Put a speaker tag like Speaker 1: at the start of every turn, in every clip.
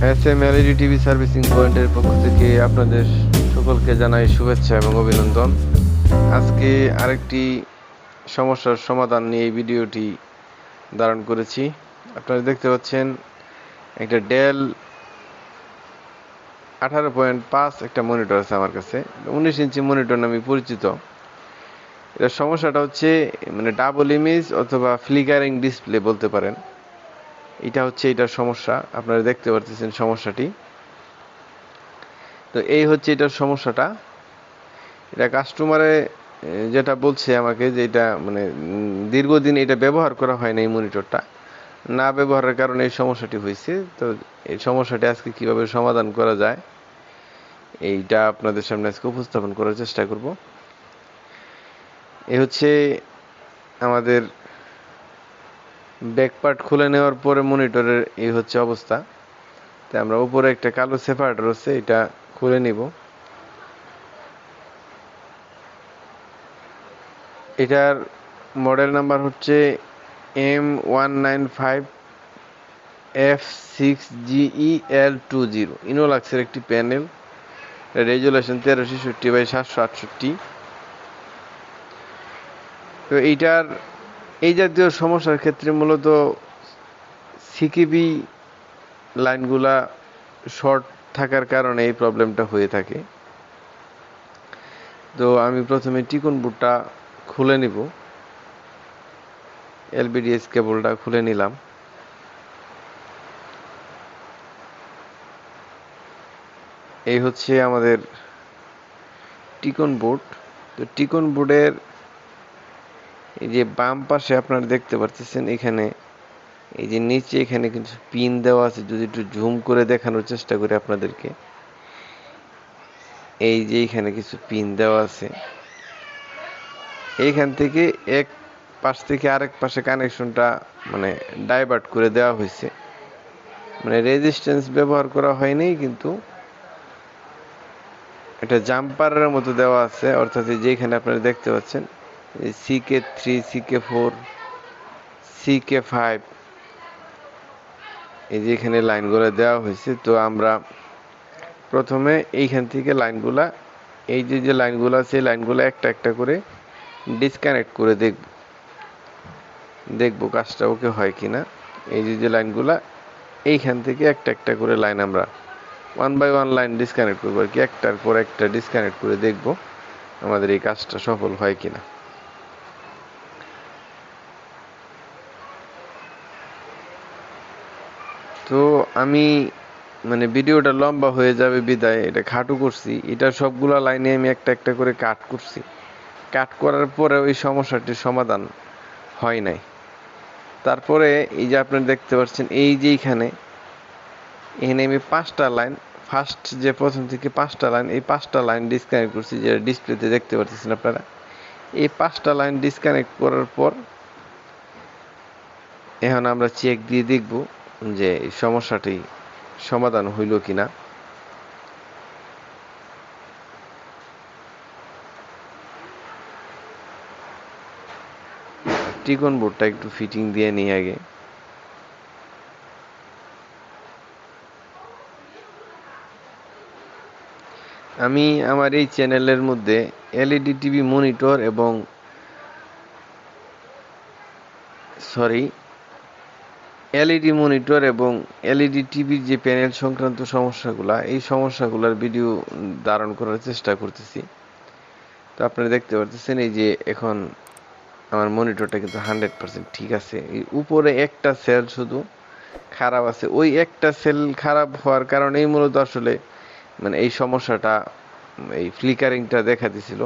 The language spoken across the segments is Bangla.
Speaker 1: এলইডি টিভি সার্ভিসিং পয়েন্টের পক্ষ থেকে আপনাদের সকলকে জানাই শুভেচ্ছা এবং অভিনন্দন। আজকে আরেকটি সমস্যার সমাধান নিয়ে এই ভিডিওটি ধারণ করেছি। আপনারা দেখতে পাচ্ছেন একটা ডেল 18.5 একটা মনিটর আছে আমার কাছে, 19 ইঞ্চি মনিটর নামে পরিচিত। এটার সমস্যাটা হচ্ছে ডাবল ইমেজ অথবা ফ্লিকারিং ডিসপ্লে বলতে পারেন। এটা হচ্ছে এটার সমস্যা, আপনারা দেখতে পাচ্ছেন সমস্যাটি। তো এই হচ্ছে এটার সমস্যাটা। এটা কাস্টমারে যেটা বলছে আমাকে যে এটা দীর্ঘদিন এটা ব্যবহার করা হয় না, এই মনিটরটা না ব্যবহারের কারণে এই সমস্যাটি হয়েছে। তো এই সমস্যাটি আজকে কিভাবে সমাধান করা যায় এইটা আপনাদের সামনে আজকে উপস্থাপন করার চেষ্টা করব। এই হচ্ছে আমাদের ব্যাক পার্ট খুলে নেওয়ার পরে মনিটরের এই হচ্ছে অবস্থা। তো আমরা উপরে একটা কালো সেপারেটর আছে, এটা খুলে নিব। এটার মডেল নাম্বার হচ্ছে M195FGE-L20 ইনোলাক্সের একটি প্যানেল, রেজুলেশন 1366/768। তো এইটার এই জাতীয় সমস্যার ক্ষেত্রে মূলত সিকেভি লাইনগুলা শর্ট থাকার কারণে এই প্রবলেমটা হয়ে থাকে। তো আমি প্রথমে টিকন বোর্ডটা খুলে নিব, এলবিডিএস কেবলটা খুলে নিলাম। এই হচ্ছে আমাদের টিকন বোর্ড। তো টিকন বোর্ডের এই যে বাম পাশে আপনারা দেখতে পাচ্ছেন, এখানে এই যে নিচে এখানে কিছু পিন দেওয়া আছে। যদি একটু জুম করে দেখানোর চেষ্টা করি আপনাদেরকে, এই যে এখানে কিছু পিন দেওয়া আছে। এইখান থেকে এক পাশ থেকে আরেক পাশে কানেকশনটা ডাইভার্ট করে দেওয়া হয়েছে। রেজিস্ট্যান্স ব্যবহার করা হয়নি, কিন্তু এটা জাম্পারের মতো দেওয়া আছে। অর্থাৎ যেখানে আপনারা দেখতে পাচ্ছেন CK3, CK4, CK5 এই যে এখানে লাইনগুলো দেওয়া হয়েছে। তো আমরা প্রথমে এইখান থেকে লাইনগুলা, এই যে লাইনগুলো আছে এই লাইনগুলো একটা একটা করে ডিসকানেক্ট করে দেখব কাজটা ওকে হয় কিনা। এই যে লাইনগুলা এইখান থেকে একটা একটা করে লাইন আমরা 1 বাই 1 লাইন ডিসকানেক্ট করবো আর কি, একটার পর একটা ডিসকানেক্ট করে দেখব আমাদের এই কাজটা সফল হয় কিনা। তো আমি ভিডিওটা লম্বা হয়ে যাবে বিদায় এটা খাটো করছি। এটা সবগুলা লাইনে আমি একটা একটা করে কাট করছি। কাট করার পরে ওই সমস্যাটির সমাধান হয় নাই। তারপরে এই যে আপনারা দেখতে পাচ্ছেন, এই যে এখানে আমি 5টা লাইন, ফার্স্ট যে প্রথম থেকে 5টা লাইন, এই 5টা লাইন ডিসকানেক্ট করছি, যেটা ডিসপ্লেতে দেখতে পাচ্ছেন আপনারা। এই 5টা লাইন ডিসকানেক্ট করার পর এখন আমরা চেক দিয়ে দেখব যে এই সমস্যাটি সমাধান হইল কিনা। টিকন বোর্ডটা একটু ফিটিং দিয়ে নিই আগে। আমি আমার এই চ্যানেলের মধ্যে এলইডি টিভি মনিটর এবং এলইডি মনিটর এবং এলইডি টিভির যে প্যানেল সংক্রান্ত সমস্যাগুলা, এই সমস্যাগুলোর ভিডিও ধারণ করার চেষ্টা করতেছি। তো আপনারা দেখতে পাচ্ছেন এই যে এখন আমার মনিটরটা কিন্তু 100% ঠিক আছে। এই উপরে একটা সেল শুধু খারাপ আছে, ওই একটা সেল খারাপ হওয়ার কারণেই মূলত আসলে এই সমস্যাটা, এই ফ্লিকারিংটা দেখা দিছিল।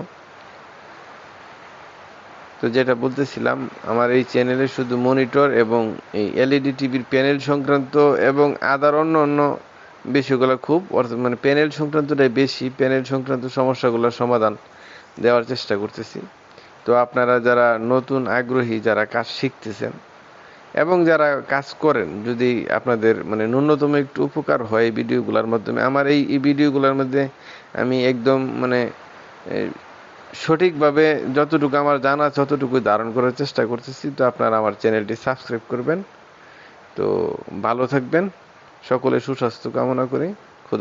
Speaker 1: তো যেটা বলতেছিলাম, আমার এই চ্যানেলে শুধু মনিটর এবং এই এলইডি টিভির প্যানেল সংক্রান্ত এবং আদার অন্য বিষয়গুলো খুব প্যানেল সংক্রান্তটাই বেশি, প্যানেল সংক্রান্ত সমস্যাগুলোর সমাধান দেওয়ার চেষ্টা করতেছি। তো আপনারা যারা নতুন আগ্রহী, যারা কাজ শিখতেছেন এবং যারা কাজ করেন, যদি আপনাদের ন্যূনতম একটু উপকার হয় এই ভিডিওগুলোর মাধ্যমে, আমার এই ভিডিওগুলোর মধ্যে আমি একদম সঠিকভাবে যতটুকু আমার জানা আছে ততটুকু ধারণ করার চেষ্টা করতেছি। তো আপনারা আমার চ্যানেলটি সাবস্ক্রাইব করবেন। তো ভালো থাকবেন, সকলের সুস্বাস্থ্য কামনা করি।